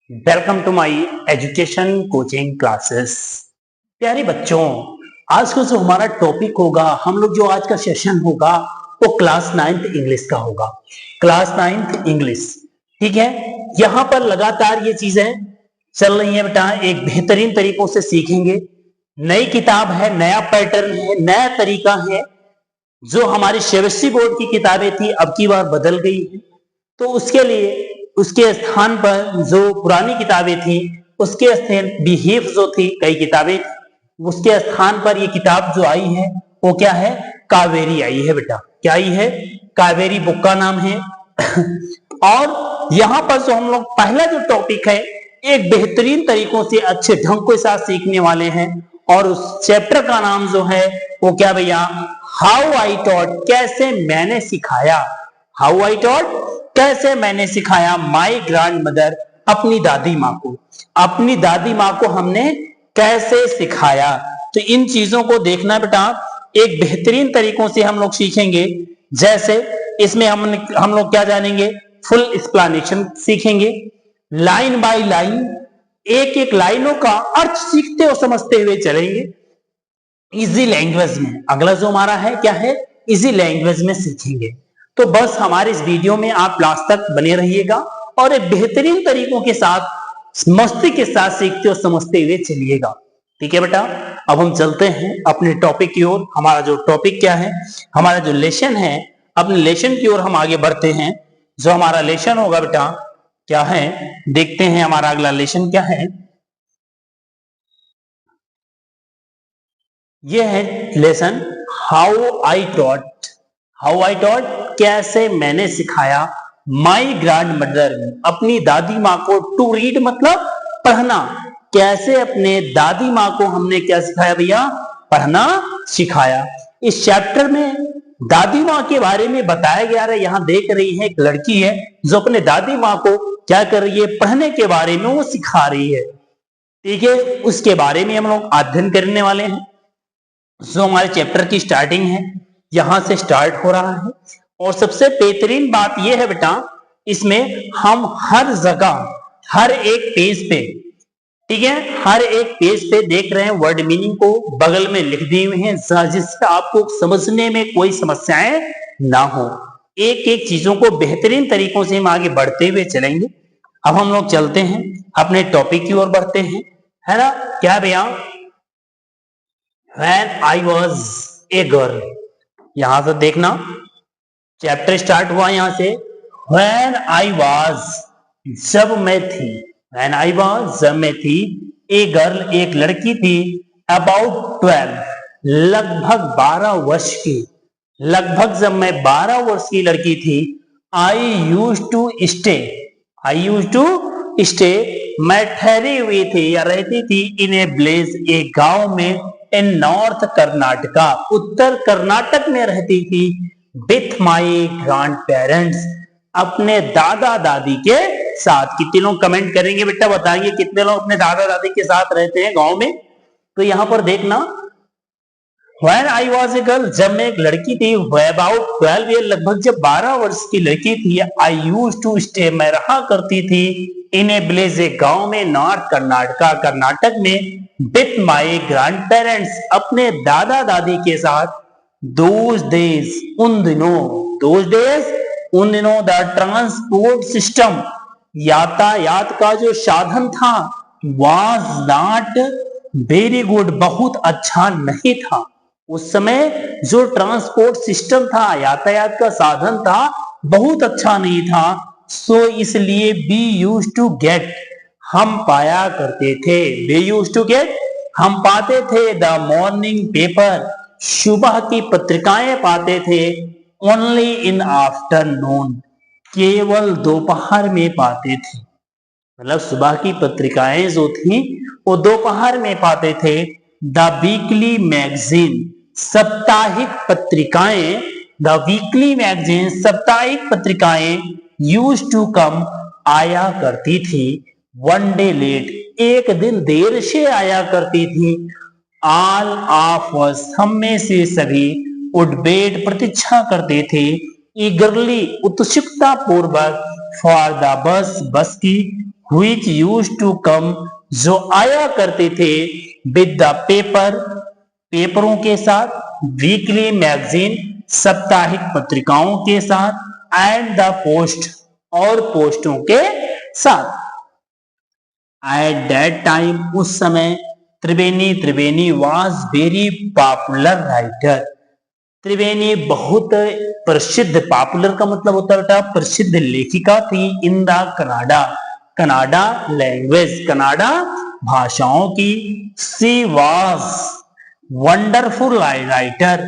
Welcome to my education coaching classes. प्यारे बच्चों, आज का जो हमारा टॉपिक होगा, हम लोग जो आज का सेशन होगा वो क्लास 9th इंग्लिश का होगा। क्लास 9th इंग्लिश, ठीक है। यहाँ पर लगातार ये चीजें चल रही हैं बेटा, एक बेहतरीन तरीकों से सीखेंगे। नई किताब है, नया पैटर्न है, नया तरीका है। जो हमारी सीबीएसई बोर्ड की किताबें थी अब की बार बदल गई है, तो उसके लिए उसके स्थान पर जो पुरानी किताबें थी उसके स्थान बिहेव जो थी कई किताबें, उसके स्थान पर ये किताब जो आई है वो क्या है, कावेरी आई है बेटा। क्या आई है? कावेरी बुक का नाम है। और यहाँ पर जो हम लोग पहला जो टॉपिक है एक बेहतरीन तरीकों से अच्छे ढंग के साथ सीखने वाले हैं, और उस चैप्टर का नाम जो है वो क्या भैया, हाउ आई टॉट, कैसे मैंने सिखाया। हाउ आई टॉट, कैसे मैंने सिखाया माई ग्रैंड मदर, अपनी दादी माँ को। अपनी दादी माँ को हमने कैसे सिखाया। तो इन चीजों को देखना बेटा, एक बेहतरीन तरीकों से हम लोग सीखेंगे। जैसे इसमें हम लोग क्या जानेंगे, फुल एक्सप्लेनेशन सीखेंगे, लाइन बाय लाइन, एक एक लाइनों का अर्थ सीखते और समझते हुए चलेंगे इजी लैंग्वेज में। अगला जो हमारा है क्या है, इजी लैंग्वेज में सीखेंगे। तो बस हमारे इस वीडियो में आप लास्ट तक बने रहिएगा और एक बेहतरीन तरीकों के साथ मस्ती के साथ सीखते और समझते हुए चलिएगा। ठीक है बेटा, अब हम चलते हैं अपने टॉपिक की ओर। हमारा जो टॉपिक क्या है, हमारा जो लेसन है, अपने लेसन की ओर हम आगे बढ़ते हैं। जो हमारा लेसन होगा बेटा क्या है, देखते हैं हमारा अगला लेसन क्या है। ये है lesson how I taught. How I taught, कैसे मैंने सिखाया माई ग्रैंड मदर, अपनी दादी माँ को, टू रीड मतलब पढ़ना। कैसे अपने दादी माँ को हमने क्या सिखाया भैया, पढ़ना सिखाया। इस चैप्टर में दादी माँ के बारे में बताया गया है। यहाँ देख रही है एक लड़की है जो अपने दादी माँ को क्या कर रही है, पढ़ने के बारे में वो सिखा रही है। ठीक है, उसके बारे में हम लोग अध्ययन करने वाले हैं। जो हमारे चैप्टर की स्टार्टिंग है यहां से स्टार्ट हो रहा है। और सबसे बेहतरीन बात यह है बेटा, इसमें हम हर जगह हर एक पेज पे, ठीक है, हर एक पेज पे देख रहे हैं वर्ड मीनिंग को बगल में लिख दिए हुए हैं, जिससे आपको समझने में कोई समस्याएं ना हो। एक एक चीजों को बेहतरीन तरीकों से हम आगे बढ़ते हुए चलेंगे। अब हम लोग चलते हैं अपने टॉपिक की ओर बढ़ते हैं, है ना। क्या भैया, When I was a girl, यहां से देखना चैप्टर स्टार्ट हुआ यहां से। When I was, जब मैं थी। When I was, जब मैं थी। A girl, एक लड़की थी। About 12, लगभग 12 वर्ष की। लगभग जब मैं 12 वर्ष की लड़की थी। I used to stay, I used to stay, मैं ठहरी हुई थी या रहती थी इन ए विलेज, एक गांव में, इन नॉर्थ कर्नाटका, उत्तर कर्नाटक में रहती थी। विथ माई ग्रैंड पेरेंट्स, अपने दादा दादी के साथ। कितने लोग कमेंट करेंगे बेटा, बताएंगे कितने लोग अपने दादा दादी के साथ रहते हैं गांव में। तो यहां पर देखना, When I was a girl, जब मैं एक लड़की थी। About 12 years, लगभग जब 12 वर्ष की लड़की थी। I used to stay, मैं रहा करती थी। In a village, एक गांव में, नॉर्थ कर्नाटका, कर्नाटक में। With my grandparents, अपने दादा दादी के साथ। Those days, उन दिनों, those days, उन दिनों, the transport system, यातायात का जो साधन था, was not very good, बहुत अच्छा नहीं था। उस समय जो ट्रांसपोर्ट सिस्टम था, यातायात का साधन था, बहुत अच्छा नहीं था। सो इसलिए वी यूज टू गेट, हम पाया करते थे। वी यूज टू गेट, हम पाते थे। द मॉर्निंग पेपर, सुबह की पत्रिकाएं पाते थे। ओनली इन आफ्टरनून, केवल दोपहर में पाते थे। मतलब सुबह की पत्रिकाएं जो थी वो दोपहर में पाते थे। द वीकली मैगजीन, साप्ताहिक पत्रिकाएं, द वीकली मैगजीन, साप्ताहिक पत्रिकाएं, यूज टू कम, आया करती थी। वन डे लेट, एक दिन देर से आया करती थी। ऑल ऑफ अस, हम में से सभी, वुड वेट, प्रतीक्षा करते थे। ईगरली, उत्सुकता पूर्वक, फॉर द बस, बस की। which used to come, जो आया करते थे, with the paper, पेपरों के साथ, वीकली मैगजीन, साप्ताहिक पत्रिकाओं के साथ, एंड द पोस्ट, और पोस्टों के साथ। एट दैट टाइम, उस समय, त्रिवेणी वाज वेरी पॉपुलर राइटर, त्रिवेणी बहुत प्रसिद्ध, पॉपुलर का मतलब होता है बेटा प्रसिद्ध लेखिका थी, in the Canada language, Canada भाषाओं की। सी वाज वंडरफुल राइटर,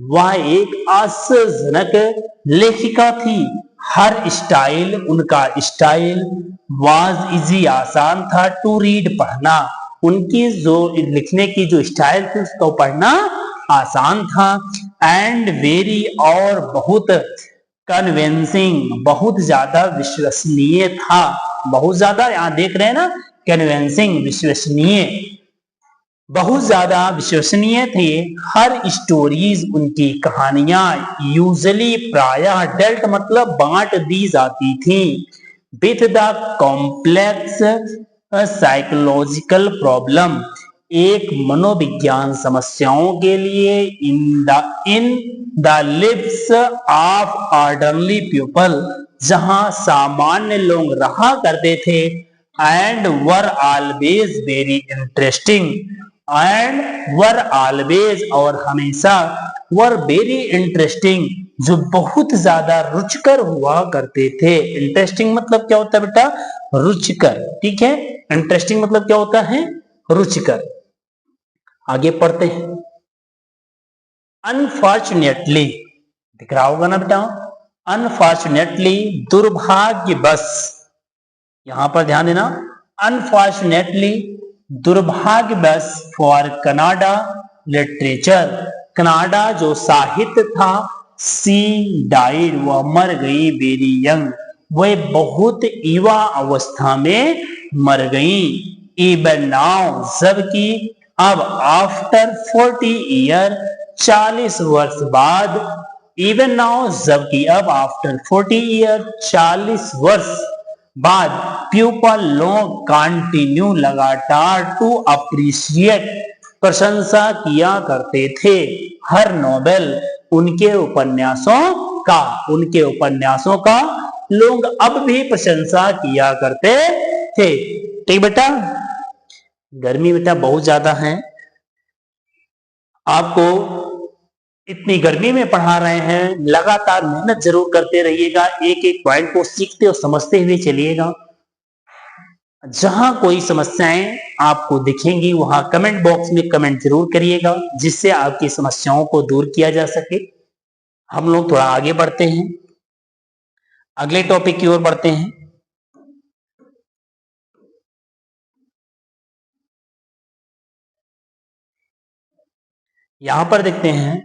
वह एक आश्चर्यजनक लेखिका थी। हर स्टाइल, उनका स्टाइल, वाज इजी, आसान था, टू रीड, पढ़ना, उनकी जो लिखने की जो स्टाइल थी उसको पढ़ना आसान था। एंड वेरी, और बहुत, कन्विंसिंग, बहुत ज्यादा विश्वसनीय था, बहुत ज्यादा, यहां देख रहे हैं ना, कन्विंसिंग, विश्वसनीय, बहुत ज्यादा विश्वसनीय थे। हर स्टोरीज, उनकी कहानियां, यूजली, प्रायः, डेल्ट मतलब बांट दी जाती थी, with the complex psychological problem, एक मनोविज्ञान समस्याओं के लिए, in the leaves of orderly people, जहां सामान्य लोग रहा करते थे। And were always very interesting, and were always, और हमेशा, वर वेरी इंटरेस्टिंग, जो बहुत ज्यादा रुचिकर हुआ करते थे। इंटरेस्टिंग मतलब क्या होता है बेटा, रुचिकर, ठीक है, इंटरेस्टिंग मतलब क्या होता है, रुचिकर। आगे पढ़ते हैं। अनफॉर्चुनेटली, दिख रहा होगा ना बेटा, अनफॉर्चुनेटली, दुर्भाग्यवश, यहां पर ध्यान देना, अनफॉर्चुनेटली, दुर्भाग्यवश, फॉर कनाडा लिटरेचर, कनाडा जो साहित्य था, सी डाइड, वह मर गई, वेरी यंग, वह बहुत युवा अवस्था में मर गई। इवन नाउ, जबकि अब, आफ्टर 40 ईयर, 40 वर्ष बाद, इवन नाउ, जबकि अब, आफ्टर 40 ईयर, 40 वर्ष बाद, पीपल लोग कंटिन्यू, लगातार, टू अप्रिशिएट, प्रशंसा किया करते थे, हर नोवेल, उनके उपन्यासों का, उनके उपन्यासों का लोग अब भी प्रशंसा किया करते थे। ठीक बेटा, गर्मी बेटा बहुत ज्यादा है, आपको इतनी गर्मी में पढ़ा रहे हैं, लगातार मेहनत जरूर करते रहिएगा, एक एक पॉइंट को सीखते और समझते हुए चलिएगा। जहां कोई समस्याएं आपको दिखेंगी वहां कमेंट बॉक्स में कमेंट जरूर करिएगा, जिससे आपकी समस्याओं को दूर किया जा सके। हम लोग थोड़ा आगे बढ़ते हैं, अगले टॉपिक की ओर बढ़ते हैं। यहां पर देखते हैं,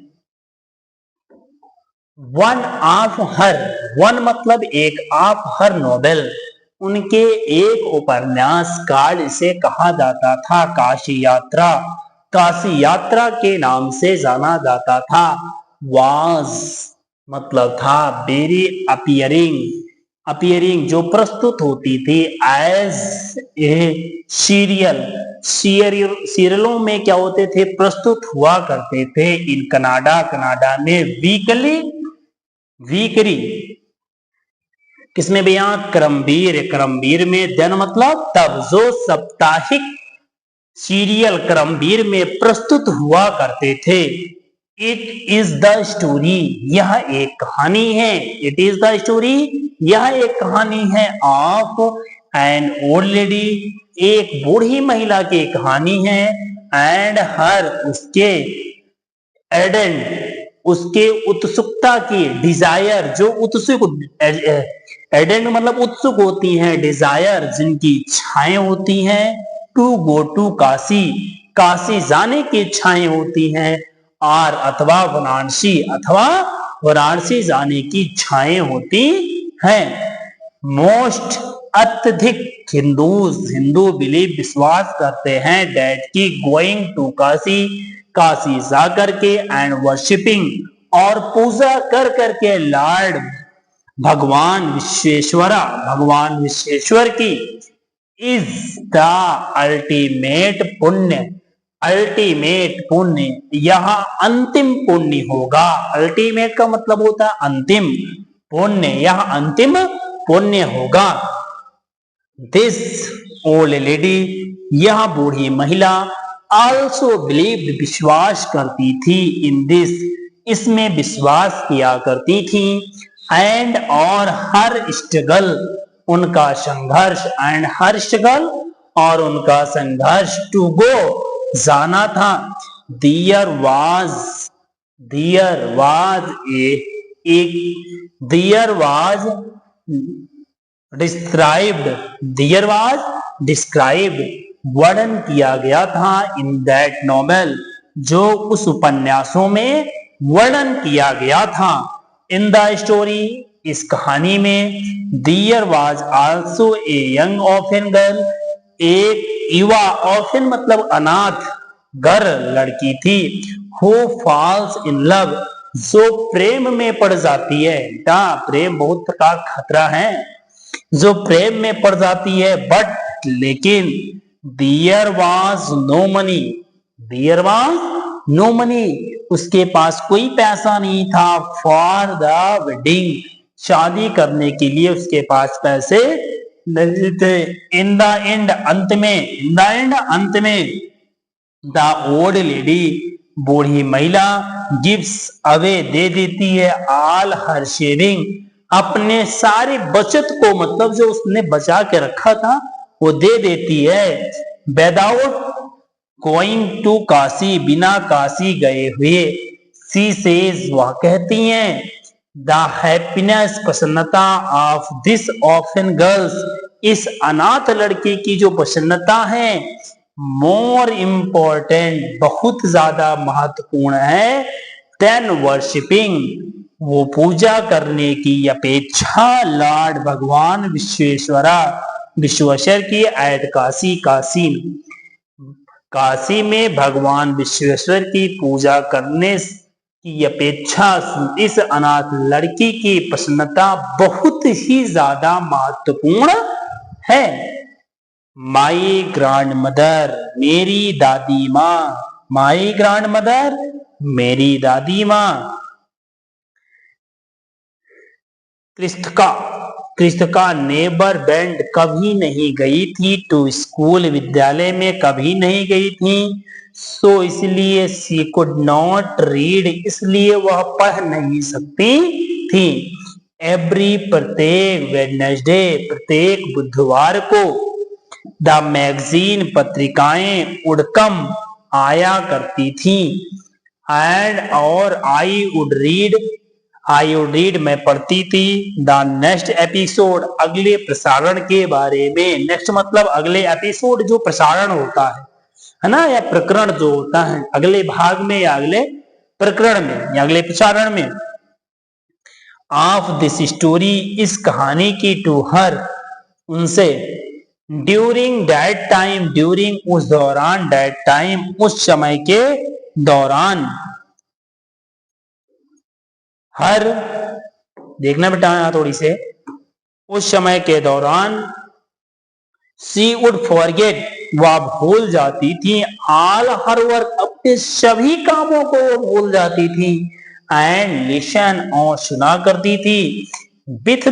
वन ऑफ हर, वन मतलब एक, ऑफ हर नोवेल, उनके एक उपन्यास काल इसे कहा जाता था, काशी यात्रा, काशी यात्रा के नाम से जाना जाता था। वाज मतलब था, वेरी अपियरिंग, अपियरिंग जो प्रस्तुत होती थी, एज ए सीरियल, सीरियलों में क्या होते थे, प्रस्तुत हुआ करते थे, इन कनाडा, कनाडा में, वीकली, वीकरी, किसमें भैया, क्रमवीर, क्रमवीर में, दिन मतलब तब, जो साप्ताहिक सीरियल क्रमवीर में प्रस्तुत हुआ करते थे। इट इज द स्टोरी, यह एक कहानी है, इट इज द स्टोरी, यह एक कहानी है, ऑफ एन ओल्ड लेडी, एक बूढ़ी महिला की कहानी है, एंड हर, उसके, एडेंट, उसके उत्सुकता की, डिजायर, जो उत्सुक, एडेंट मतलब उत्सुक होती हैं, डिजायर जिनकी इच्छाएं होती हैं, to go to Kashi, Kashi जाने की इच्छाएं होती हैं, और अथवा वाराणसी, अथवा वाराणसी जाने की इच्छाएं होती हैं। मोस्ट, अत्यधिक, हिंदूज, हिंदू बिलीव, विश्वास करते हैं, दैट की गोइंग टू काशी, काशी जाकर के, एंड वर्शिपिंग, और पूजा कर करके, लॉर्ड, भगवान विश्वेश्वरा, भगवान विश्वेश्वर की, इज द अल्टीमेट पुण्य। अल्टीमेट पुण्य, यह अंतिम पुण्य होगा। अल्टीमेट का मतलब होता है अंतिम, पुण्य यह अंतिम पुण्य होगा। दिस ओल्ड लेडी, यह बूढ़ी महिला, आल्सो बिलीव्ड, विश्वास करती थी, इन दिस, इसमें विश्वास किया करती थी, एंड और हर स्ट्रगल, उनका संघर्ष, एंड हर स्ट्रगल, और उनका संघर्ष, टू गो, जाना था, दियर वाज डिस्क्राइब्ड, वर्णन किया गया था, इन दैट नॉवेल, जो उस उपन्यासों में वर्णन किया गया था, इन द स्टोरी, इस कहानी में, there was also a young orphan girl, एक युवा, ऑर्फन मतलब अनाथ, गर्ल लड़की थी, हु फॉल्स इन लव, जो प्रेम में पड़ जाती है। प्रेम बहुत प्रकार खतरा है, जो प्रेम में पड़ जाती है, बट लेकिन, देयर वाज नो मनी, उसके पास कोई पैसा नहीं था, फॉर द वेडिंग, शादी करने के लिए उसके पास पैसे नहीं थे। इन द एंड, अंत में, द ओल्ड लेडी, बूढ़ी महिला, गिव्स अवे, दे देती है, ऑल हर शेविंग, अपने सारे बचत को, मतलब जो उसने बचा के रखा था वो दे देती है, विदाउट गोइंग टू काशी, बिना काशी गए हुए, सी सेज, वह कहती हैं, द हैप्पीनेस, प्रसन्नता, ऑफ दिस ऑर्फन गर्ल्स, इस अनाथ लड़के की जो प्रसन्नता है, मोर इम्पोर्टेंट, बहुत ज्यादा महत्वपूर्ण है, देन वर्शिपिंग, वो पूजा करने की अपेक्षा, लॉर्ड भगवान विश्वेश्वर की, एट काशी, काशी में भगवान विश्वेश्वर की पूजा करने की अपेक्षा, इस अनाथ लड़की की प्रसन्नता बहुत ही ज्यादा महत्वपूर्ण है। माई ग्रैंड मदर, मेरी दादी माँ, माई ग्रैंड मदर, मेरी दादी माँ, कृष्णका नेबर वेंट, कभी नहीं गई थी, टू स्कूल, विद्यालय में कभी नहीं गई थी, सो इसलिए, शी कुड नॉट रीड, इसलिए वह पढ़ नहीं सकती थी, एवरी, प्रत्येक वेडनेसडे, प्रत्येक बुधवार को, द मैगजीन, पत्रिकाएं, वुड कम, आया करती थी, एंड और आई वुड रीड, मैं पढ़ती थी, द नेक्स्ट एपिसोड, अगले प्रसारण के बारे में, नेक्स्ट मतलब अगले एपिसोड, जो प्रसारण होता है ना, या प्रकरण जो होता है, अगले भाग में या अगले प्रकरण में या अगले प्रसारण में, ऑफ दिस स्टोरी, इस कहानी की, टू हर, उनसे, ड्यूरिंग दैट टाइम, ड्यूरिंग उस दौरान, दैट टाइम उस समय के दौरान, हर, देखना बेटा यहां थोड़ी से, उस समय के दौरान, शी वुड फॉरगेट, वह भूल जाती थी, ऑल हर वर्क, अपने सभी कामों को वो भूल जाती थी, एंड लिसन, और सुना करती थी, विथ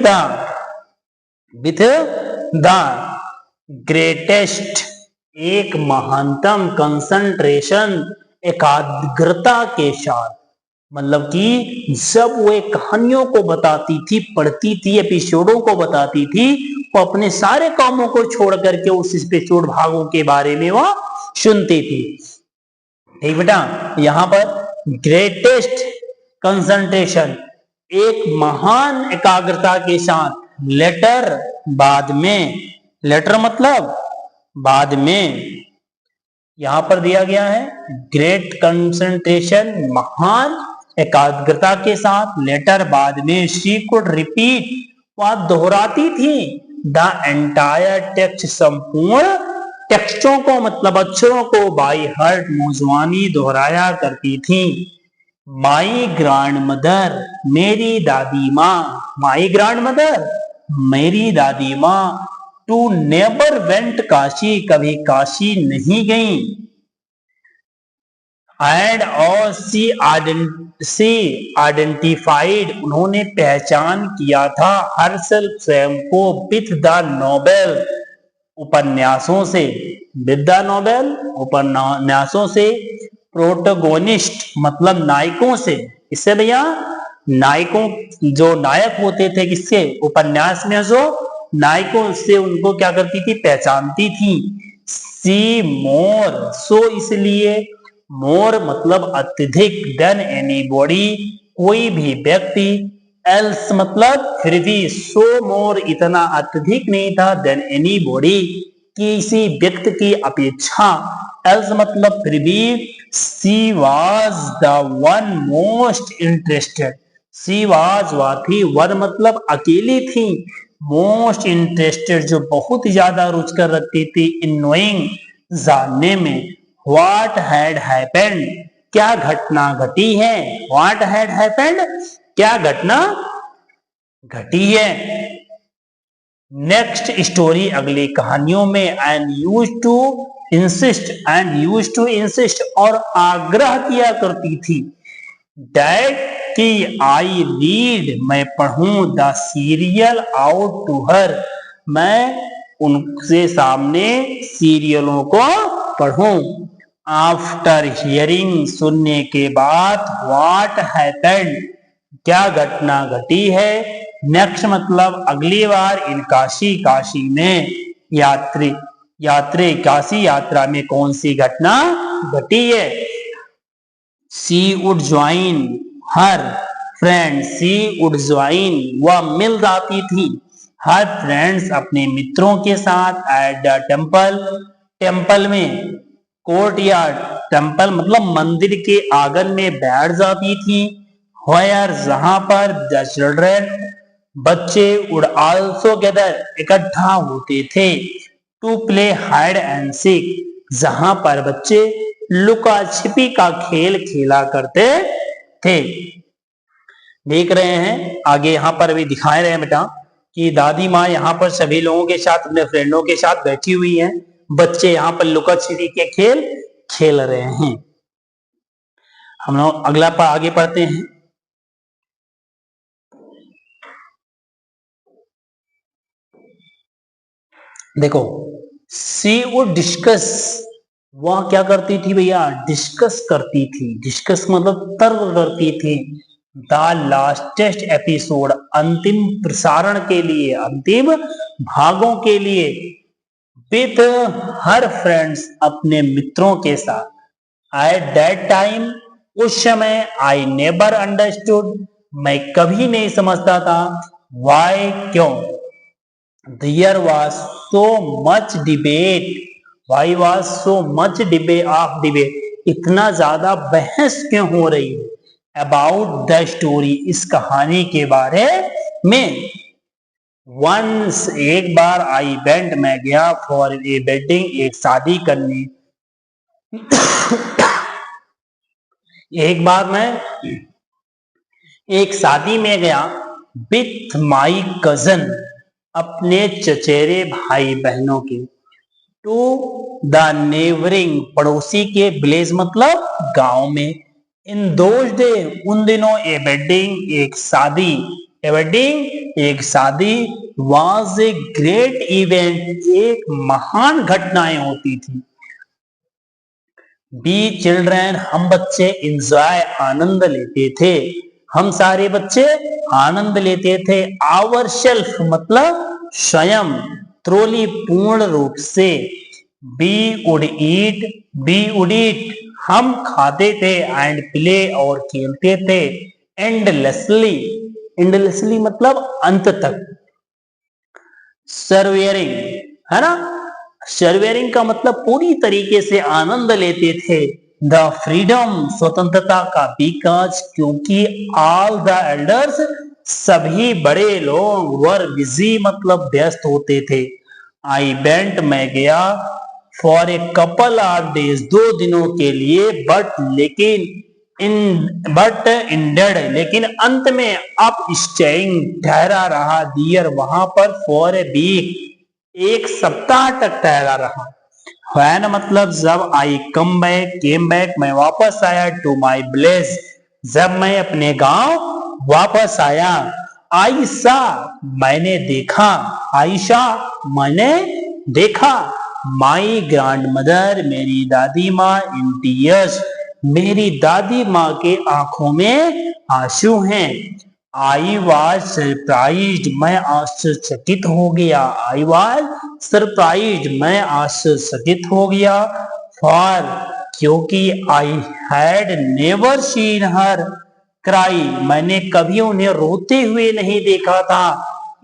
द ग्रेटेस्ट, एक महानतम, कंसंट्रेशन, एकाग्रता के साथ, मतलब कि जब वो एक कहानियों को बताती थी, पढ़ती थी, एपिसोडों को बताती थी, वो अपने सारे कामों को छोड़ करके उस एपिसोड भागों के बारे में वो सुनती थी। ठीक बेटा, यहां पर ग्रेटेस्ट कंसंट्रेशन, एक महान एकाग्रता के साथ, लेटर, बाद में, लेटर मतलब बाद में, यहां पर दिया गया है ग्रेट कंसंट्रेशन, महान एकाग्रता के साथ, लेटर, बाद में, शी कुड रिपीट, वह दोहराती थी, द एंटायर टेक्स्ट, संपूर्ण टेक्स्टों को मतलब अक्षरों को, बाई हार्ट, मुंजवानी दोहराया करती थी, माई ग्रैंड मदर, मेरी दादी माँ, माई ग्रैंड मदर, मेरी दादी माँ, टू नेवर वेंट काशी, कभी काशी नहीं गई। एंड और सी आइडेंटिफाइड, उन्होंने पहचान किया था हरसेल्फ स्वयं को विथ द नोबेल, उपन्यासों से, विद द नोबेल उपन्यासों से, प्रोटोगोनिस्ट मतलब नायकों से, इससे भैया नायकों जो नायक होते थे किससे, उपन्यास में जो नायकों से उनको क्या करती थी, पहचानती थी। सी मोर, सो इसलिए, मोर मतलब अत्यधिक, देन एनीबॉडी कोई भी व्यक्ति, एल्स मतलब फिर भी, सो मोर इतना अत्यधिक नहीं था, देन एनीबॉडी किसी व्यक्ति की अपेक्षा, एल्स मतलब फिर भी, she was the one most interested, she was वह थी, वन मतलब अकेली थी, मोस्ट इंटरेस्टेड जो बहुत ज्यादा रुचकर रखती थी, इन नोइंग जानने में, व्हाट हैड हैपेंड क्या घटना घटी है, व्हाट हैड हैपेंड क्या घटना घटी है। नेक्स्ट स्टोरी अगली कहानियों में, एंड यूज टू इंसिस्ट और आग्रह किया करती थी, डैट कि आई रीड मैं पढ़ूं, the serial out to her मैं उनसे सामने सीरियलों को पढ़ूं। आफ्टर हियरिंग सुनने के बाद, व्हाट हैपेंड क्या घटना घटी है, नेक्स्ट मतलब अगली बार, इन काशी काशी में, काशी यात्रा में कौन सी घटना घटी है। She would join her friend, she would join वह मिल जाती थी, हर फ्रेंड्स अपने मित्रों के साथ, एट द टेम्पल टेम्पल में, कोर्ट यार्ड टेम्पल मतलब मंदिर के आंगन में बैठ जाती थी, व्हेयर जहां पर, द चिल्ड्रेन बच्चे, वुड आल्सो गैदर इकट्ठा होते थे, to play hide and seek जहां पर बच्चे लुका छिपी का खेल खेला करते थे। देख रहे हैं आगे यहाँ पर अभी दिखाए रहे हैं बेटा कि दादी माँ यहाँ पर सभी लोगों के साथ अपने फ्रेंडों के साथ बैठी हुई हैं, बच्चे यहाँ पर लुका छिपी के खेल खेल रहे हैं। हम लोग अगला पर आगे पढ़ते हैं। देखो, सी वुड डिस्कस वह क्या करती थी भैया, डिस्कस करती थी, डिस्कस मतलब तर्क करती थी, द लास्टेस्ट एपिसोड अंतिम प्रसारण के लिए, अंतिम भागों के लिए, विथ हर फ्रेंड्स अपने मित्रों के साथ, एट दैट टाइम उस समय, आई नेवर अंडरस्टूड मैं कभी नहीं समझता था, वाई क्यों, there was so much debate, why was so much debate इतना ज्यादा बहस क्यों हो रही है, अबाउट द स्टोरी इस कहानी के बारे में। वंस एक बार, आई वेंट मैं गया, फॉर ए वेडिंग एक शादी करने, एक बार मैं एक शादी में गया, विथ माई कजन अपने चचेरे भाई बहनों के, टू द नेबरिंग पड़ोसी के, विलेज मतलब गांव में, इन दोज डे उन दिनों, ए वेडिंग एक शादी, ए वेडिंग एक शादी, वाज ए ग्रेट इवेंट एक महान घटनाएं होती थी, बी चिल्ड्रन हम बच्चे, इंजॉय आनंद लेते थे, हम सारे बच्चे आनंद लेते थे, आवर सेल्फ मतलब स्वयं, ट्रोली पूर्ण रूप से, बी वुड ईट हम खाते थे, एंड प्ले और खेलते थे, एंडलेसली मतलब अंत तक, सर्वियरिंग है ना, सर्वियरिंग का मतलब पूरी तरीके से आनंद लेते थे, द फ्रीडम स्वतंत्रता का, बिकॉज क्योंकि ऑल द एल्डर्स सभी बड़े लोग, वर बिजी मतलब व्यस्त होते थे, आई वेंट मैं गया, for a couple of days 2 दिनों के लिए, बट इंडेड लेकिन अंत में, अप स्टेइंग ठहरा रहा, दियर वहां पर, फॉर ए वीक एक सप्ताह तक ठहरा रहा। When मतलब जब आई कम बैक केम बैक मैं वापस आया टू माई विलेज जब मैं अपने गांव वापस आया। आयशा मैंने देखा, आयशा मैंने देखा। माई ग्रैंड मदर मेरी दादी माँ इन टीयर्स मेरी दादी माँ के आंखों में आंसू हैं। आई वॉज सरप्राइज्ड मैं आश्चर्यचकित हो गया। आई वॉज सरप्राइज्ड मैं आश्चर्यचकित हो गया। फॉर क्योंकि I had never seen her cry मैंने कभी उन्हें रोते हुए नहीं देखा था।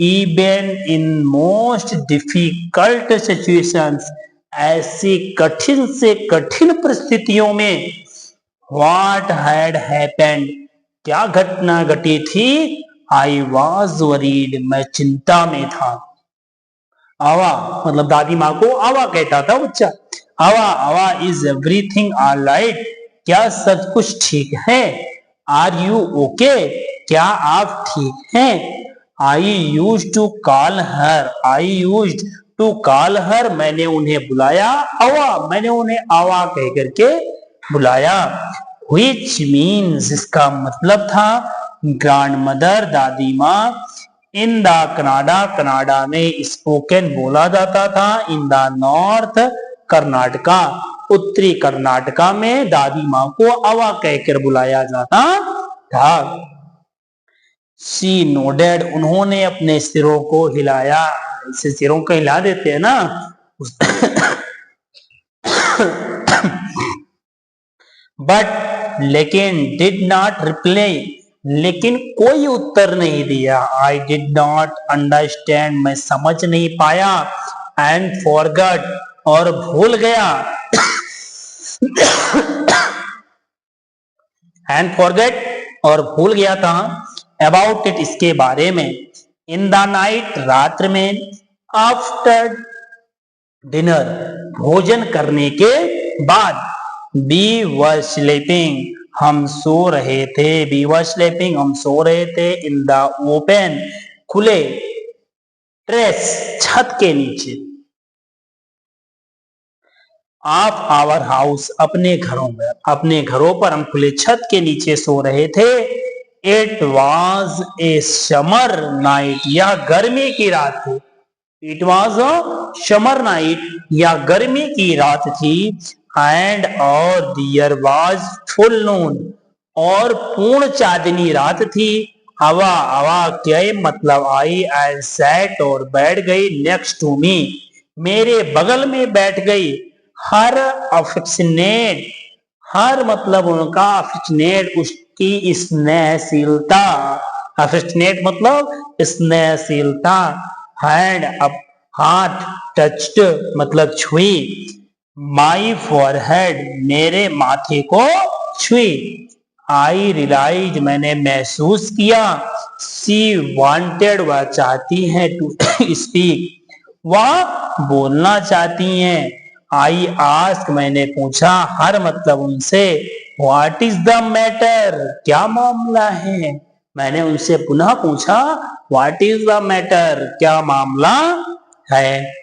Even in most difficult situations ऐसी कठिन से कठिन परिस्थितियों में व्हाट हैड हैपेंड क्या घटना घटी थी। आई वॉज वरीड मैं चिंता में था। आवा मतलब दादी माँ को आवा कहता था बच्चा। आवा आवा इज एवरीथिंग ऑलराइट क्या सब कुछ ठीक है। आर यू ओके क्या आप ठीक हैं। I use to call her I use to call her मैंने उन्हें बुलाया आवा मैंने उन्हें आवा कह करके बुलाया। Which means जिसका मतलब था ग्रैंड मदर दादी माँ इन द कनाडा कनाडा में स्पोकन बोला जाता था। इन द नॉर्थ कर्नाटका उत्तरी कर्नाटका में दादी माँ को आवा कहकर बुलाया जाता था। शी नोडेड उन्होंने अपने सिरों को हिलाया। इसे सिरों को हिला देते हैं ना बट लेकिन डिड नॉट रिप्लाई लेकिन कोई उत्तर नहीं दिया। आई डिड नॉट अंडरस्टैंड मैं समझ नहीं पाया। एंड फॉरगॉट और भूल गया एंड फॉरगेट और भूल गया था। अबाउट इट इसके बारे में। इन द नाइट रात्र में। आफ्टर डिनर भोजन करने के बाद। बी वर स्लीपिंग हम सो रहे थे। बी वर स्लीपिंग हम सो रहे थे। इन द ओपन खुले टेरेस छत के नीचे। ऑफ आवर हाउस अपने घरों में अपने घरों पर हम खुले छत के नीचे सो रहे थे। It was a summer night या गर्मी की रात थी। It was a summer night या गर्मी की रात थी। एंड और दियर वॉज फुल मून और पूर्ण चांदनी रात थी। हवा हवा क्या मतलब आई एंड सैट और बैठ गई नेक्स्ट टू मी मेरे बगल में बैठ गई। हर अफेक्शनेट हर मतलब उनका अफेक्शनेट उसकी स्नेहशीलता। अफेक्शनेट मतलब स्नेहशीलता। हैंड अप हाथ टच्ड मतलब छुई। माई फॉरहेड मेरे माथे को छुई। आई रियलाइज मैंने महसूस किया। सी वांटेड वह चाहती है टू स्पीक वह बोलना चाहती हैं। आई आस्क मैंने पूछा। हर मतलब उनसे व्हाट इज द मैटर क्या मामला है। मैंने उनसे पुनः पूछा व्हाट इज द मैटर क्या मामला है।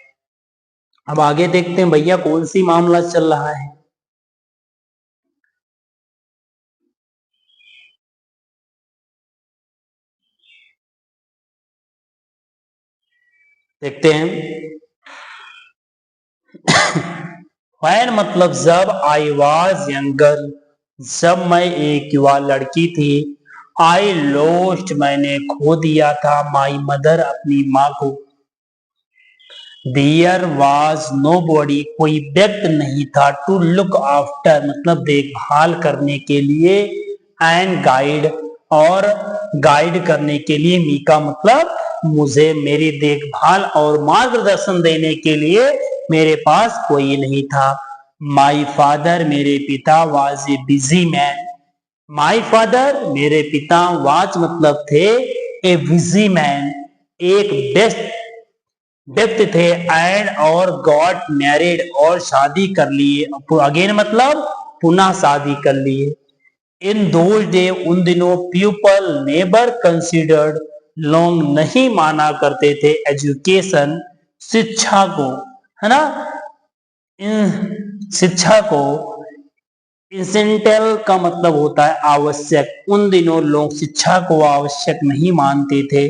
अब आगे देखते हैं भैया कौन सी मामला चल रहा है। देखते हैं। वैन मतलब जब आई वॉज यंगर जब मैं एक युवा लड़की थी। आई लोस्ट मैंने खो दिया था माई मदर अपनी माँ को। देयर वॉज नो बॉडी कोई व्यक्ति नहीं था। टू लुक आफ्टर मतलब देखभाल करने के लिए। एंड गाइड और गाइड करने के लिए। मी का मतलब मुझे मेरी देखभाल और मार्गदर्शन देने के लिए मेरे पास कोई नहीं था। माई फादर मेरे पिता was a busy man. My father मेरे पिता वाज मतलब थे ए बिजी मैन एक व्यक्ति थे। एंड और गॉट मैरिड और शादी कर लिए। अगेन मतलब पुनः शादी कर लिए। इन दोज डे उन दिनों पीपल नेबर कंसिडर्ड लॉन्ग नहीं माना करते थे एजुकेशन शिक्षा को, है ना, शिक्षा को इंसेंटल का मतलब होता है आवश्यक। उन दिनों लोग शिक्षा को आवश्यक नहीं मानते थे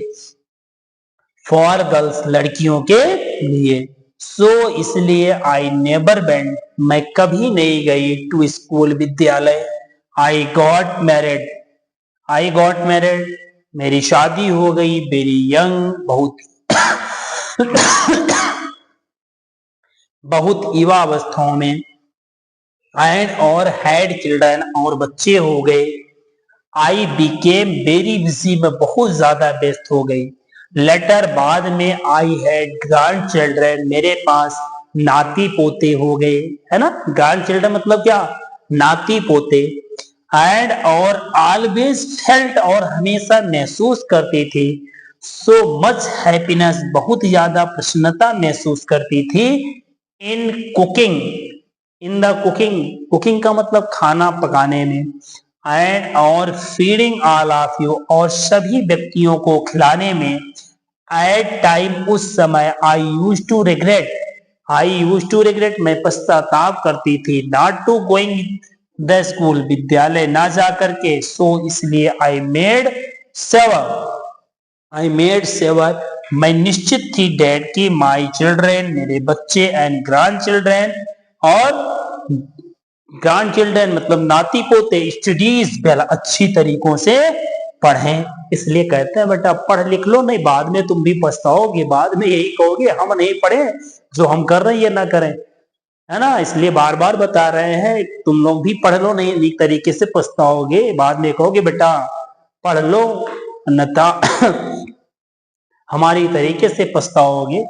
फॉर गर्ल्स, लड़कियों के लिए। सो इसलिए आई नेवर वेंट, मैं कभी नहीं गई टू स्कूल, विद्यालय। I got married, I got married, मेरी शादी हो गई। वेरी यंग, बहुत युवा अवस्थाओं में। एंड और हैड चिल्ड्रन, और बच्चे हो गए। आई बिकेम वेरी बिजी, मैं बहुत ज्यादा व्यस्त हो गई। लेटर, बाद में। आई हैड ग्रैंड चिल्ड्रन, मेरे पास नाती पोते हो गए, है ना। ग्रैंड चिल्ड्रन मतलब क्या, नाती पोते। एंड और ऑलवेज फेल्ट, और हमेशा महसूस करती थी। सो मच हैप्पीनेस, बहुत ज्यादा प्रसन्नता महसूस करती थी। In cooking, in the cooking, cooking का मतलब खाना पकाने में। एंड और फीडिंग ऑल ऑफ यू, और सभी व्यक्तियों को खिलाने में। एट टाइम, उस समय। I use to regret, I use to regret, मैं पश्चाताप करती थी। Not to going the school, विद्यालय ना जा करके। सो इसलिए I made sure, I made sure, मैं निश्चित थी। डैड की माई चिल्ड्रेन, मेरे बच्चे। एंड ग्रैंड चिल्ड्रेन, और ग्रैंड चिल्ड्रेन मतलब नाती पोते। स्टडीज वेल, अच्छी तरीकों से पढ़ें। इसलिए कहते हैं बेटा पढ़ लिख लो, नहीं बाद में तुम भी पछताओगे, बाद में यही कहोगे हम नहीं पढ़े, जो हम कर रहे हैं ये ना करें, है ना। इसलिए बार बार बता रहे हैं तुम लोग भी पढ़ लो, नहीं एक तरीके से पछताओगे, बाद में कहोगे बेटा पढ़ लो, अन्यथा हमारी तरीके से पछताओगे।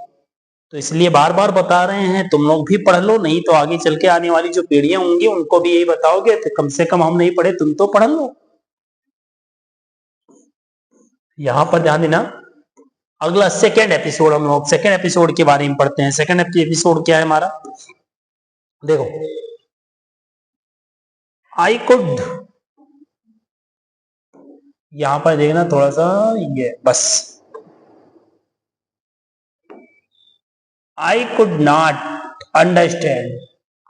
तो इसलिए बार बार बता रहे हैं तुम लोग भी पढ़ लो, नहीं तो आगे चल के आने वाली जो पीढ़ियां होंगी उनको भी यही बताओगे, तो कम से कम हम नहीं पढ़े, तुम तो पढ़ लो। यहां पर ध्यान देना। अगला सेकेंड एपिसोड, हम लोग सेकेंड एपिसोड के बारे में पढ़ते हैं। सेकेंड एपिसोड क्या है हमारा, देखो। आई कुड, यहां पर देखना थोड़ा सा, ये बस। I could not understand,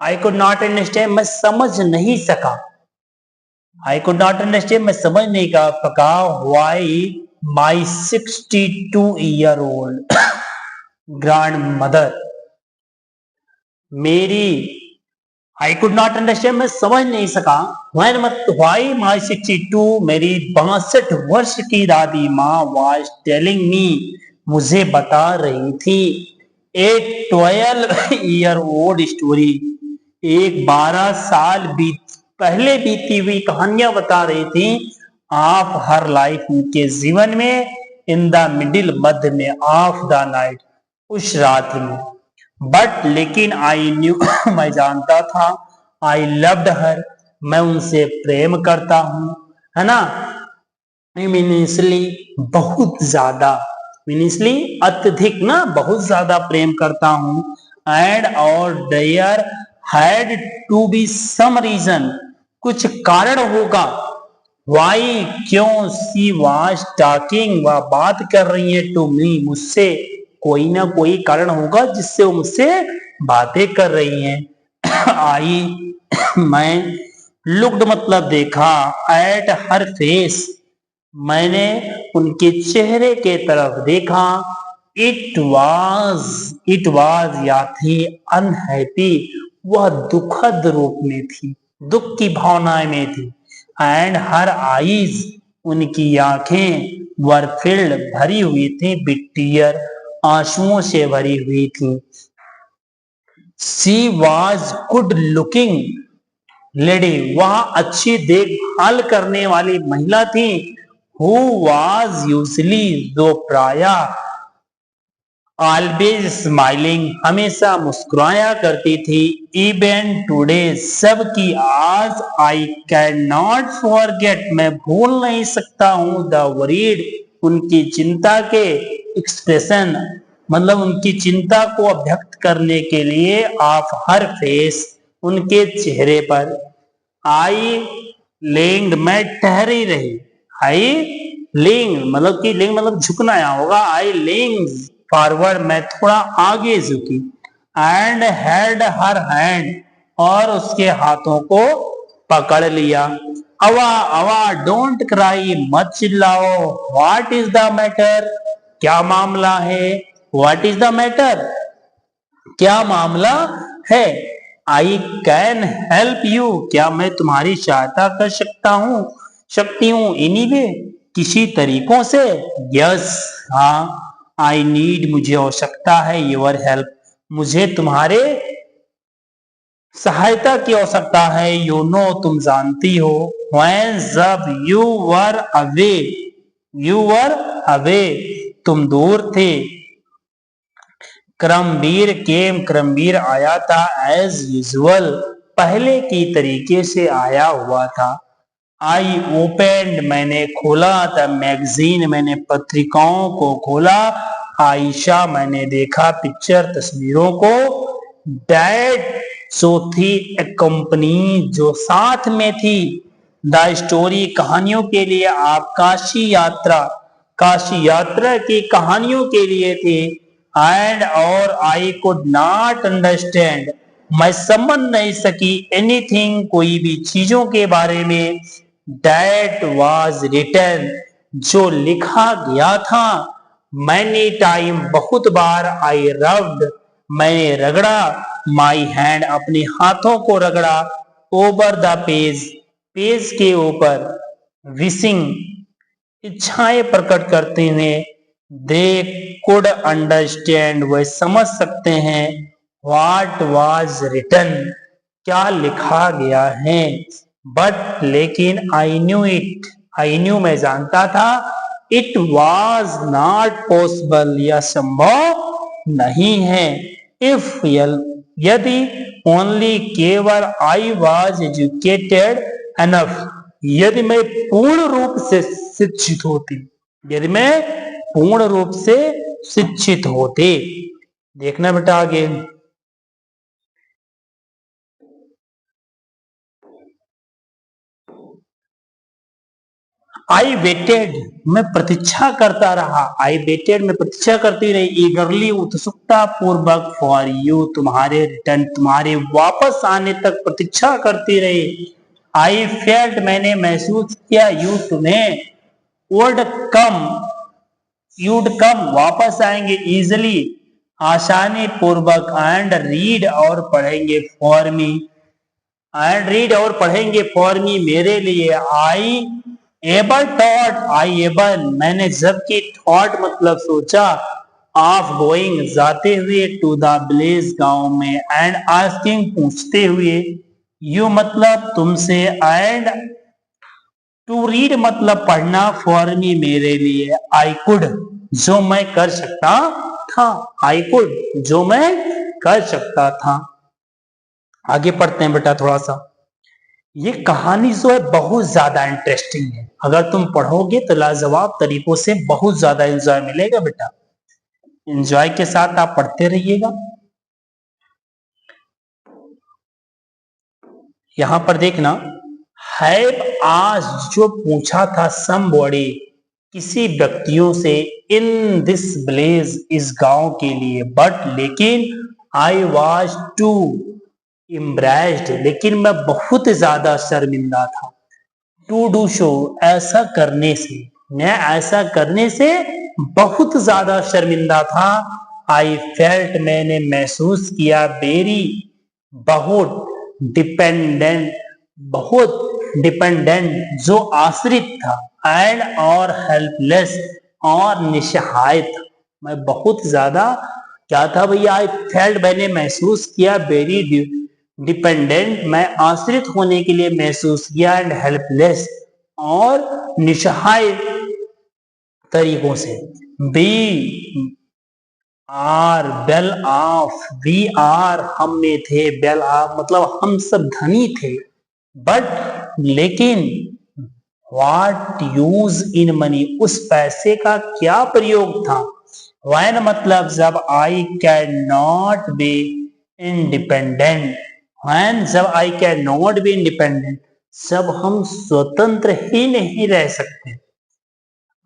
I could not understand, मैं समझ नहीं सका। आई कुड नॉट अंडरस्टैंड, मैं समझ नहीं सका। Why my 62-year-old grand mother, मेरी, आई कुड नॉट अंडरस्टैंड, मैं समझ नहीं सका। वाई माई 62, मेरी 62 वर्ष की दादी माँ। वाज टेलिंग मी, मुझे बता रही थी। ए 12-year-old स्टोरी, एक 12 साल पहले बीती हुई कहानियां बता रही थी। ऑफ हर लाइफ, उनके जीवन में। इन द मिडिल, मध्य में। ऑफ द नाइट, उस रात में। बट लेकिन आई न्यू मैं जानता था। आई लव्ड हर, मैं उनसे प्रेम करता हूं, है ना। मीनिंगली, बहुत ज्यादा। मीनिंगली अत्यधिक ना, बहुत ज्यादा प्रेम करता हूं। एंड और there had to be some reason, कुछ कारण होगा। वाई, क्यों। सी वाज टॉकिंग, वह बात कर रही है। टू मी, मुझसे। कोई ना कोई कारण होगा जिससे वो मुझसे बातें कर रही हैं। आई मैं, लुक्ड मतलब देखा। एट हर फेस, मैंने उनके चेहरे के तरफ देखा। इट वाज या थी। अनहैप्पी, वह दुखद रूप में थी, दुख की भावनाएं में थी। एंड हर आईज, उनकी आंखें। वर फिल्ड, भरी हुई थी। विद टीयर, आंसुओं से भरी हुई थी। She was good looking lady, वह अच्छी देखभाल करने वाली महिला थी। हु वाज यूजली, जो प्राय। ऑलवेज स्माइलिंग, हमेशा मुस्कुराया करती थी। इवन टुडे, सबकी आज। आई कैन नॉट फॉरगेट, मैं भूल नहीं सकता हूं। द वरीड, उनकी चिंता के। एक्सप्रेशन मतलब उनकी चिंता को अभिव्यक्त करने के लिए। ऑफ हर फेस, उनके चेहरे पर। आई लेंग, मैं ठहरी रही। आई लेंग मतलब कि, लेंग मतलब झुकना यहाँ होगा। आई लेंग फॉरवर्ड, मैं थोड़ा आगे झुकी, एंड हेल्ड हर हैंड, और उसके हाथों को पकड़ लिया। अवा अवा डोंट क्राई, मत चिल्लाओ। व्हाट इज द मैटर, क्या मामला है। व्हाट इज द मैटर, क्या मामला है। आई कैन हेल्प यू, क्या मैं तुम्हारी सहायता कर सकती हूँ एनीवे, किसी तरीकों से। यस, हाँ। आई नीड, मुझे आवश्यकता है। योर हेल्प, मुझे तुम्हारे सहायता की आवश्यकता है। यू नो, तुम जानती हो। व्हेन, जब, यू वर अवे, तुम दूर थे। क्रमवीर आया था। एज यूजुअल, पहले की तरीके से आया हुआ था। आई ओपेंड, मैंने खोला। द मैगजीन, मैंने पत्रिकाओं को खोला। आयशा, मैंने देखा। पिक्चर, तस्वीरों को। डैड, सो थी। ए कंपनी, जो साथ में थी। द स्टोरी, कहानियों के लिए। आप काशी यात्रा की कहानियों के लिए थे। एंड और आई कुड नॉट अंडरस्टैंड, मैं समझ नहीं सकी। एनीथिंग, कोई भी चीजों के बारे में। दैट वॉज रिटन, जो लिखा गया था। मैनी टाइम, बहुत बार। आई रब्ड, मैंने रगड़ा। माई हैंड, अपने हाथों को रगड़ा। ओवर द पेज, पेज के ऊपर। विशिंग, इच्छाएं प्रकट करते हुए। दे कुड अंडरस्टैंड, वह समझ सकते हैं। व्हाट वाज रिटन, क्या लिखा गया है। बट, लेकिन। आई न्यू, मैं जानता था। इट वॉज नॉट पॉसिबल, यह संभव नहीं है। इफ, यदि। ओनली, केवल। आई वॉज एजुकेटेड एनफ, यदि मैं पूर्ण रूप से शिक्षित होती, यदि मैं पूर्ण रूप से शिक्षित होते। देखना बेटा आगे। आई वेटेड, मैं प्रतीक्षा करता रहा। आई वेटेड, मैं प्रतीक्षा करती रही। ईगरली, उत्सुकता पूर्वक। फॉर यू, तुम्हारे रिटर्न, तुम्हारे वापस आने तक प्रतीक्षा करती रही। आई फेल्ट, मैंने महसूस किया। यू, तुम्हें। वुड कम, यूड कम, वापस आएंगे। इजिली, आसानी पूर्वक। एंड रीड, और पढ़ेंगे। फॉर मी, एंड रीड, और पढ़ेंगे। फॉर मी, मेरे लिए। I able thought, I able, मैंने जबकि। थॉट मतलब सोचा। ऑफ गोइंग, जाते हुए। टू द विलेज, गांव में। एंड आस्किंग, पूछते हुए। यू मतलब तुमसे। एंड टू रीड मतलब पढ़ना। फॉर मी, मेरे लिए। आई कुड, जो मैं कर सकता था। आई कुड, जो मैं कर सकता था। आगे पढ़ते हैं बेटा थोड़ा सा। ये कहानी जो है बहुत ज्यादा इंटरेस्टिंग है। अगर तुम पढ़ोगे तो लाजवाब तरीकों से बहुत ज्यादा एंजॉय मिलेगा बेटा। एंजॉय के साथ आप पढ़ते रहिएगा। यहां पर देखना। हैव आज, जो पूछा था। समबॉडी, किसी व्यक्तियों से। इन दिस विलेज, इस गांव के लिए। बट, लेकिन। आई वॉज टू एम्ब्रेस्ड, लेकिन मैं बहुत ज्यादा शर्मिंदा था। टू डू शो, ऐसा करने से। मैं ऐसा करने से बहुत ज्यादा शर्मिंदा था। आई फेल्ट, मैंने महसूस किया। वेरी, बहुत। डिपेंडेंट, बहुत डिपेंडेंट, जो आश्रित था। एंड और हेल्पलेस, और निसहाय था। मैं बहुत ज्यादा क्या था भैया। आई फेल्ट, मैंने महसूस किया। वेरी डिपेंडेंट, मैं आश्रित होने के लिए महसूस किया। एंड हेल्पलेस, और निसहाय तरीकों से। We are well off, we are, हम में थे। वेल ऑफ मतलब हम सब धनी थे। बट, लेकिन। व्हाट यूज इन मनी, उस पैसे का क्या प्रयोग था। वैन मतलब जब। I can not be independent, when जब। I can not be independent, जब हम स्वतंत्र ही नहीं रह सकते।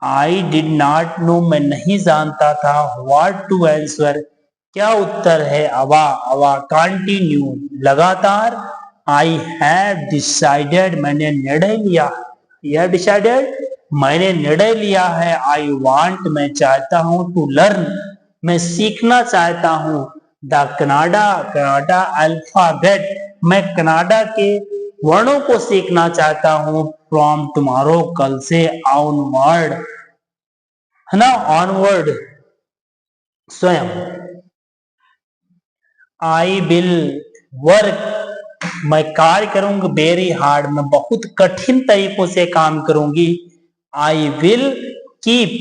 आई डिड नॉट नो, मैं नहीं जानता था। व्हाट टू आंसर, क्या उत्तर है। अवा अवा कंटिन्यू, लगातार। आई हैव डिसाइडेड, मैंने निर्णय लिया। यह डिसाइडेड, मैंने निर्णय लिया है। आई वांट, मैं चाहता हूं। टू लर्न, मैं सीखना चाहता हूं। द कनाडा, कनाडा अल्फाबेट, मैं कनाडा के वर्णों को सीखना चाहता हूं। फ्रॉम टुमारो, कल से। ऑनवर्ड, है ना, ऑनवर्ड स्वयं। आई विल वर्क, मैं कार्य करूंगी। वेरी हार्ड, मैं बहुत कठिन तरीकों से काम करूंगी। I will keep,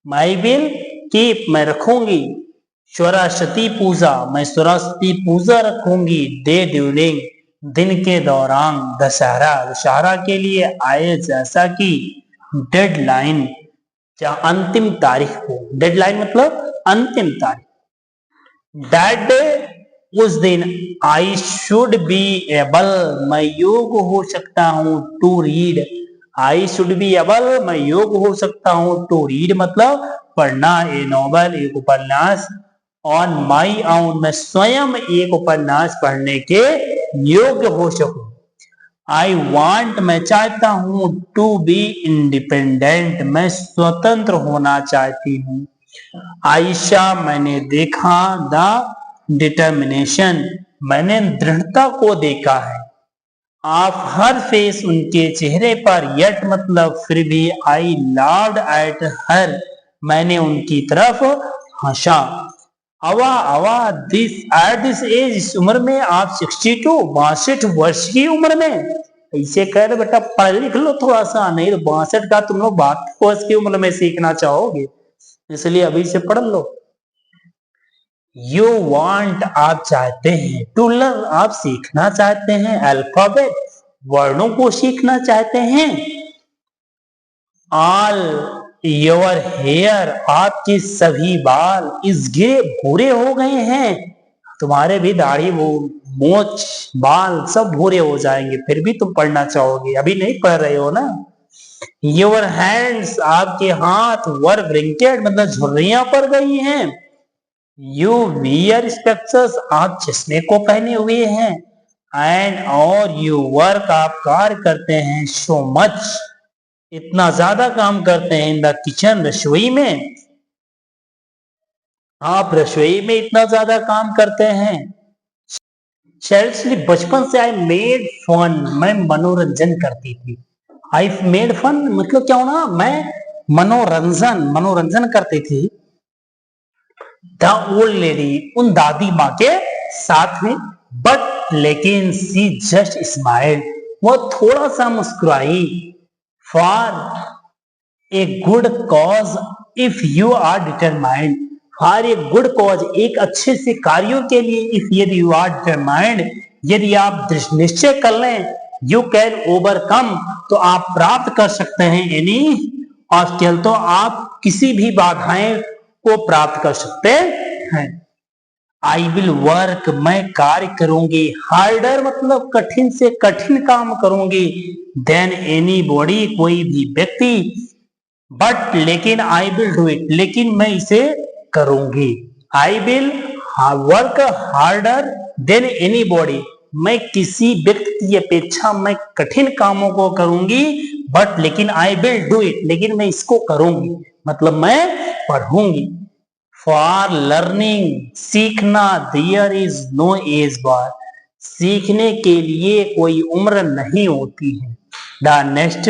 I will keep, मैं रखूंगी। सरस्वती पूजा, मैं सरस्वती पूजा रखूंगी। डे, ड्यूरिंग, दिन के दौरान। दशहरा, दशहरा के लिए। आए, जैसा कि। डेडलाइन, अंतिम तारीख को। डेडलाइन मतलब अंतिम तारीख। दैट डे, उस दिन। आई शुड बी एबल, मैं योग्य हो सकता हूं। To read, I should be able, मैं योग्य हो सकता हूं। टू रीड मतलब पढ़ना। ए नॉवल, एक उपन्यास। ऑन माई ओन, मैं स्वयं एक उपन्यास पढ़ने के योग्य हो सकूं। आई वांट, मैं चाहता हूं। टू बी इंडिपेंडेंट, मैं स्वतंत्र होना चाहती हूँ। आयशा, मैंने देखा। द डिटर्मिनेशन, मैंने दृढ़ता को देखा है। आप हर फेस, उनके चेहरे पर। यट मतलब फिर भी। आई लाव्ड एट हर, मैंने उनकी तरफ हंसा। अवा अवा दिस, एट दिस एज, इस उम्र में। आप 62, 62 वर्ष की उम्र में। ऐसे कह रहे बेटा पढ़ लिख लो थोड़ा सा, नहीं तो 62 का तुम लोग 62 वर्ष की उम्र में सीखना चाहोगे, इसलिए अभी से पढ़ लो। यू वांट, आप चाहते हैं। टू लर्न, आप सीखना चाहते हैं। अल्फाबेट, वर्णों को सीखना चाहते हैं। ऑल योर हेयर, आपके सभी बाल। इस ग्रे, भूरे हो गए हैं। तुम्हारे भी दाढ़ी, वो मोछ, बाल सब भूरे हो जाएंगे, फिर भी तुम पढ़ना चाहोगे, अभी नहीं पढ़ रहे हो ना। योर हैंड्स, आपके हाथ। वर व्रिंकेड मतलब झुर्रियां पड़ गई हैं। यू वियर स्पेक्ट्स, आप चश्मे को पहने हुए हैं। एंड और यू वर्क, आप कार्य करते हैं। सो मच, इतना ज्यादा काम करते हैं। इन द किचन, रसोई में। आप रसोई में इतना ज्यादा काम करते हैं। चाइल्डली, बचपन से। आई मेड फन, मैं मनोरंजन करती थी। आई मेड फन मतलब क्या होना, मैं मनोरंजन, मनोरंजन करती थी। द ओल्ड लेडी, उन दादी माँ के साथ में। बट लेकिन सी जस्ट स्माइल, वो थोड़ा सा मुस्कुराई। For a good cause, if you are determined, for a good cause, एक अच्छे से कार्यों के लिए। इफ, यदि यू आर डिटरमाइंड, यदि आप दृढ़ निश्चय कर लें। यू कैन ओवरकम, तो आप प्राप्त कर सकते हैं। एनी ऑब्स्टेकल, तो आप किसी भी बाधाएं को प्राप्त कर सकते हैं। आई विल वर्क, मैं कार्य करूंगी। हार्डर मतलब कठिन से कठिन काम करूंगी। देन एनी बॉडी, कोई भी व्यक्ति। बट लेकिन, आई विल डू इट, लेकिन मैं इसे करूंगी। I will work harder than any body, मैं किसी व्यक्ति की अपेक्षा मैं कठिन कामों को करूंगी। बट लेकिन, आई विल डू इट, लेकिन मैं इसको करूंगी, मतलब मैं पढ़ूंगी। फॉर लर्निंग, सीखना। देयर इज नो एज बार, सीखने के लिए कोई उम्र नहीं होती है। द नेक्स्ट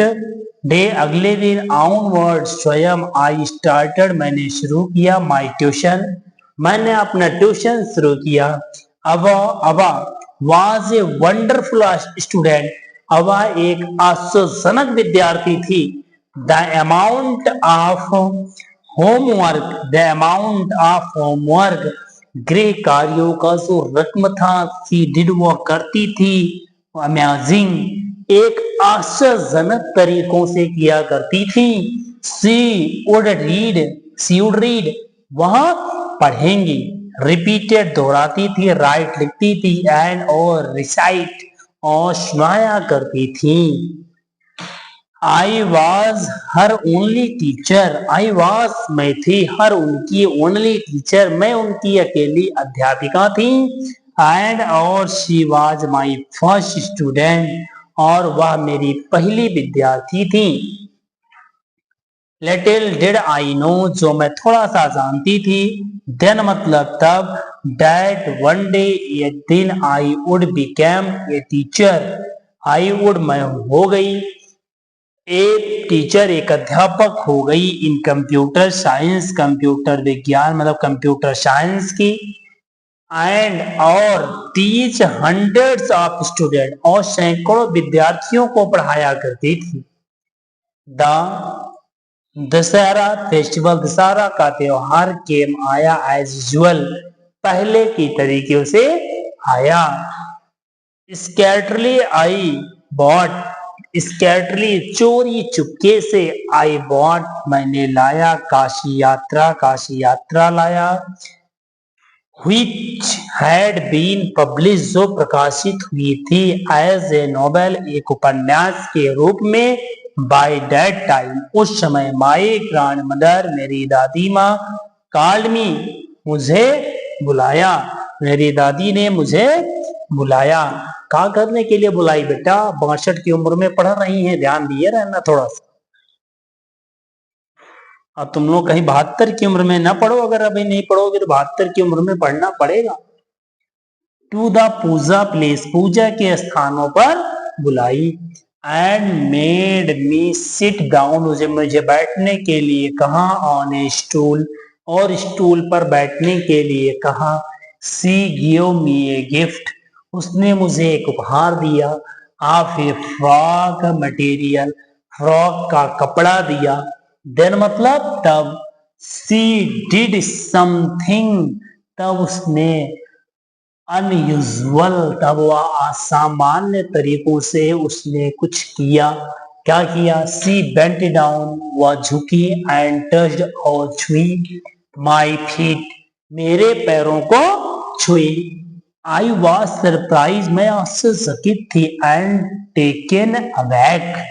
डे, अगले दिन। ऑनवर्ड, स्वयं। आई स्टार्टेड, मैंने शुरू किया। माई ट्यूशन, मैंने अपना ट्यूशन शुरू किया। अवा वाज ए वंडरफुल स्टूडेंट, अवा एक आश्चर्यजनक विद्यार्थी थी। The amount of homework, the amount of homework, गृह कार्यों का जो रकम था। सी डिड, वो करती थी। अमेजिंग, एक आश्चर्यजनक तरीकों से किया करती थी। She would read, she would read, वह पढ़ेंगी। रिपीटेड, दोहराती थी। राइट, लिखती थी। एंड और रिसाइट, और सुनाया करती थी। I was her only teacher, I was मैं थी हर उनकी ओनली टीचर, मैं उनकी अकेली अध्यापिका थी। एंड और she was my first student, और वह मेरी पहली विद्यार्थी थी। लिटिल डिड आई नो, जो मैं थोड़ा सा जानती थी, देन मतलब तब, डैट वन डे एक दिन, I would became a teacher, I would मैं हो गई, एक टीचर एक अध्यापक हो गई, इन कंप्यूटर साइंस कंप्यूटर विज्ञान मतलब कंप्यूटर साइंस की, एंड और टीच हंड्रेड्स ऑफ स्टूडेंट, और सैकड़ों विद्यार्थियों को पढ़ाया करती थी। द दशहरा फेस्टिवल, दशहरा का त्योहार केम आया, एज यूजुअल पहले की तरीके से आया। स्कैटरली आई बॉट, स्कैटरली चोरी चुपके से, आई बॉट मैंने लाया, काशी यात्रा लाया। which had been published, जो प्रकाशित हुई थी, as a novel एक उपन्यास के रूप में, by that time उस समय, my grandmother मेरी दादी माँ, called me मुझे बुलाया, मेरी दादी ने मुझे बुलाया। क्या करने के लिए बुलाई बेटा? 62 की उम्र में पढ़ रही हैं, ध्यान दिए रहना थोड़ा सा। अब तुम लोग कहीं 72 की उम्र में ना पढ़ो, अगर अभी नहीं पढ़ोगे तो 72 की उम्र में पढ़ना पड़ेगा। टू द पूजा प्लेस, पूजा के स्थानों पर बुलाई। And made me sit down, मुझे बैठने के लिए कहा, ऑन ए स्टूल, और स्टूल पर बैठने के लिए कहा। सी गिव मी ए गिफ्ट, उसने मुझे एक उपहार दिया। Of A frock material, frock का कपड़ा दिया। देन मतलब तब, सी डिड समथिंग, तब उसने, अनयूजुअल तब वह असामान्य तरीकों से उसने कुछ किया। क्या किया? सी बेंट डाउन, वह झुकी, एंड टच्ड और छुई, माई फीट मेरे पैरों को छुई। आई वॉज सरप्राइज, मैं आश्चर्यचकित थी, एंड टेकन अबैक,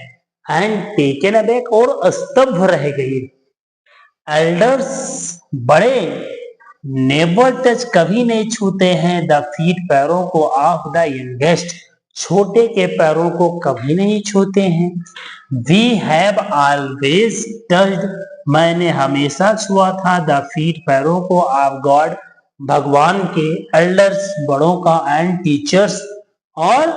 और स्तब्ध रह गई। एल्डर्स बड़े, नेवर टच कभी नहीं छूते हैं, द फीट पैरों को, ऑफ द यंगेस्ट छोटे के पैरों को कभी नहीं छूते हैं। वी हैव ऑलवेज टच्ड, मैंने हमेशा छुआ था, द फीट पैरों को, ऑफ गॉड भगवान के, एल्डर्स बड़ों का, एंड टीचर्स और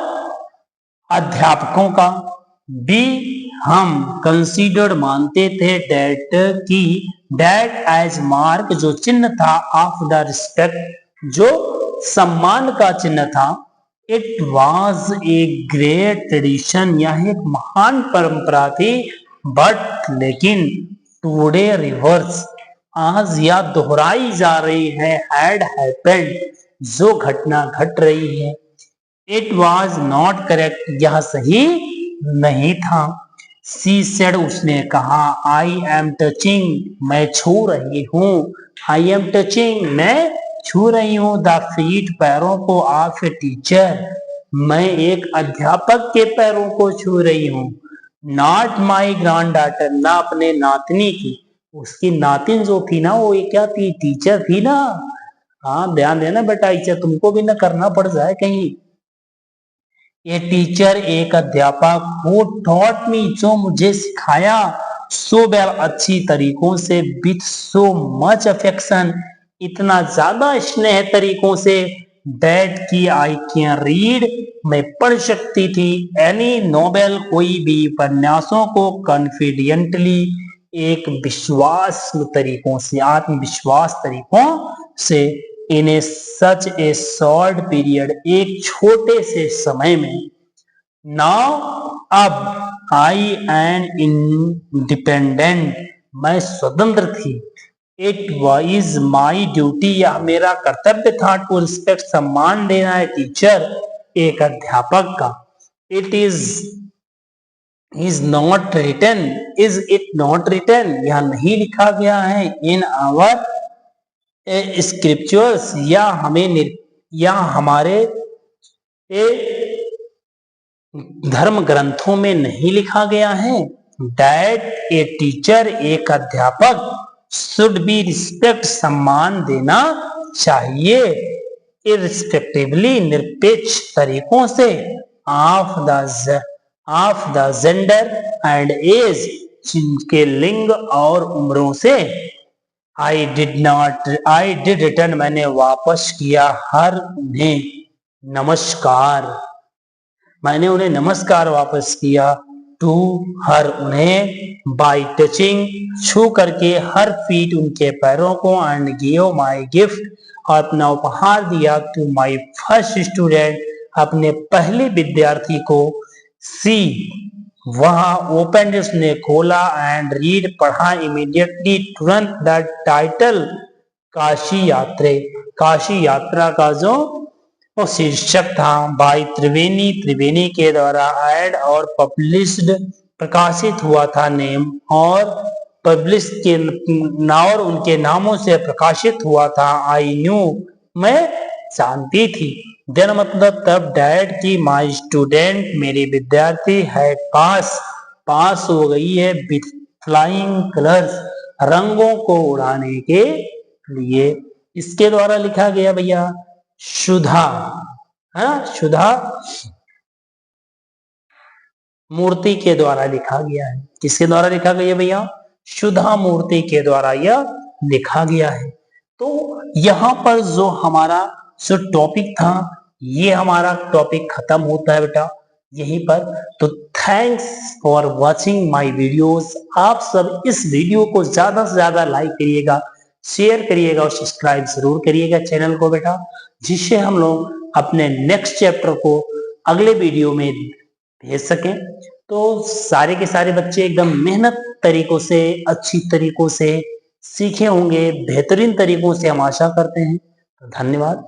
अध्यापकों का। बी हम कंसीडर्ड मानते थे, डेट की, डेट एज मार्क जो चिन्ह था, ऑफ द रिस्पेक्ट जो सम्मान का चिन्ह था। It was a great tradition, यह एक महान परंपरा थी। बट लेकिन, टुडे रिवर्स आज यह दोहराई जा रही है, हैड हैपेंड जो घटना घट रही है। इट वॉज नॉट करेक्ट, यह सही नहीं था। सी सेड उसने कहा, आई एम टचिंग मैं छू रही हूँ, आई एम टचिंग मैं छू रही हूँ, द फीट पैरों को, ऑफ ए टीचर मैं एक अध्यापक के पैरों को छू रही हूँ। नॉट माई ग्रैंड डॉटर, ना अपने नातनी की, उसकी नातिन जो थी ना वो क्या थी? टीचर थी ना। हाँ ध्यान देना बेटा, इसे तुमको भी ना करना पड़ जाए कहीं। ये टीचर एक अध्यापक, हु टॉट मी जो मुझे सिखाया, सो वेल अच्छी तरीकों से, विथ सो मच अफेक्शन इतना ज्यादा स्नेह तरीकों से, दैट की आई कैन रीड मैं पढ़ सकती थी, एनी नोवेल कोई भी उपन्यासों को, कॉन्फिडेंटली एक विश्वास तरीकों से, आत्मविश्वास तरीकों से, इन ए सच ए शॉर्ट पीरियड एक छोटे से समय में। नाउ अब, आई एन इंडिपेंडेंट मैं स्वतंत्र थी। इट वाइज माई ड्यूटी यह मेरा कर्तव्य था, टू रिस्पेक्ट सम्मान देना है टीचर एक अध्यापक का। It is not written, is it not written यह नहीं लिखा गया है, इन आवर स्क्रिप्चर्स या हमारे धर्म ग्रंथों में नहीं लिखा गया है। दैट ए टीचर, एक अध्यापक, शुड बी रिस्पेक्ट, सम्मान देना चाहिए, इररिस्पेक्टिवली, निरपेक्ष तरीकों से, of the gender and age, जिनके लिंग और उम्रों से। आई डिड रिटर्न, मैंने वापस किया, हर उन्हें नमस्कार, मैंने उन्हें नमस्कार वापस किया, टू हर उन्हें, बाय टचिंग, छू करके, हर फीट उनके पैरों को, एंड गिव माई गिफ्ट, और अपना उपहार दिया, टू माई फर्स्ट स्टूडेंट, अपने पहले विद्यार्थी को, सी वहां, ओपन उसने खोला, एंड रीड पढ़ा, इमीडिएटली तुरंत, द टाइटल काशी यात्रा, काशी यात्रा का जो वो शीर्षक था, बाई त्रिवेणी, त्रिवेणी के द्वारा, एड और पब्लिश्ड, प्रकाशित हुआ था, नेम और पब्लिश के और उनके नामों से प्रकाशित हुआ था, आई न्यू, मैं जानती थी, देन मतलब तब, डैड की माई स्टूडेंट, मेरी विद्यार्थी है, पास हो गई है, विथ फ्लाइंग कलर्स, रंगों को उड़ाने के लिए। इसके द्वारा लिखा गया भैया सुधा, है ना, सुधा मूर्ति के द्वारा लिखा गया है। किसके द्वारा लिखा गया भैया? सुधा मूर्ति के द्वारा यह लिखा गया है। तो यहाँ पर जो हमारा जो टॉपिक था, ये हमारा टॉपिक खत्म होता है बेटा यहीं पर। तो thanks for watching my videos. आप सब इस वीडियो को ज्यादा से ज्यादा लाइक करिएगा, शेयर करिएगा और सब्सक्राइब जरूर करिएगा चैनल को बेटा, जिससे हम लोग अपने नेक्स्ट चैप्टर को अगले वीडियो में भेज सकें। तो सारे के सारे बच्चे एकदम मेहनत तरीकों से, अच्छी तरीकों से सीखे होंगे, बेहतरीन तरीकों से हम आशा करते हैं। धन्यवाद।